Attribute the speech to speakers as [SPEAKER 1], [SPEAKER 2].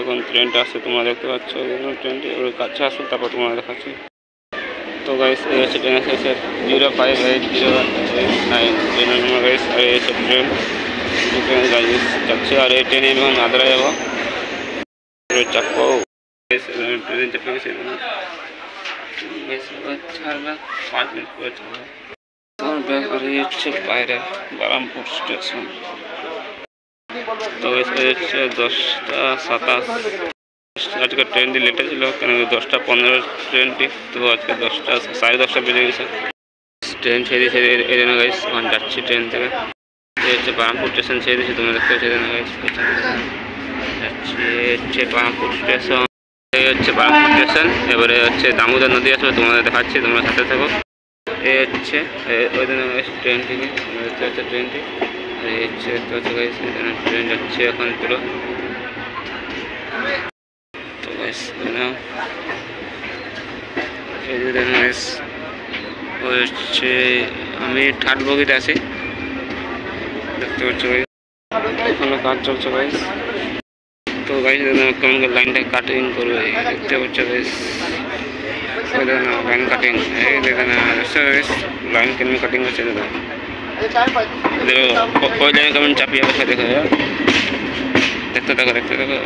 [SPEAKER 1] এখন ট্রেনটা আসছে, তোমরা দেখতে পাচ্ছ ট্রেনটি ওর কাছে আসুন, তারপর তোমরা দেখাচ্ছি। তো গাইস এই হচ্ছে ট্রেন এসেছে 058089 ট্রেনের নম্বর গাইস। আর এই হচ্ছে ট্রেন গাইস যাচ্ছে, আর এই ট্রেনে আমি এখন আদ্রা যাবো চাপবো। ট্রেনে চাপে গেছে 5 মিনিট পরে ছাড়বে। তোমার ব্যাগ আর এই হচ্ছে বাইরে বারামপুর স্টেশন। তো হচ্ছে 10টা 27। আজকে ট্রেনটি লেটে ছিল, কেন 10টা 15 ট্রেনটি, তো আজকে 10টা 10:30 বেজে গেছে। ট্রেন ছেড়ে দিয়েছে এই জন্য গাইস এখন যাচ্ছি ট্রেন থেকে। এই হচ্ছে বারামপুর স্টেশন ছেড়ে দিয়েছি, তোমরা দেখতে পাচ্ছ এই জন্য গাইস যাচ্ছি। হচ্ছে বারামপুর স্টেশন, এই হচ্ছে বারামপুর স্টেশন। এবারে হচ্ছে দামোদর নদী আসবে, তোমাদের দেখাচ্ছি, তোমরা সাথে থাকো। এই হচ্ছে ওই জন্য ট্রেন থেকে দেখতে পাচ্ছ ট্রেনটি। এই হচ্ছে দেখতে পাচ্ছ গাইস ট্রেন যাচ্ছে এখন পুরো। তো গাইস হচ্ছে আমি থার্ড বগিতে আছি, দেখতে পাচ্ছ গাইস ওখানে কাজ চলছে গাইস। তো গাইস কেমন করে লাইনটা কাটিং করবে দেখতে পাচ্ছ গাইস, লাইন কাটিং এই দেখেন লাইন কেমন কাটিং হচ্ছে দাদা। দেখো ওই লাইন কেমন চাপিয়ে দেখো, দেখতে থাকো দেখতে থাকো।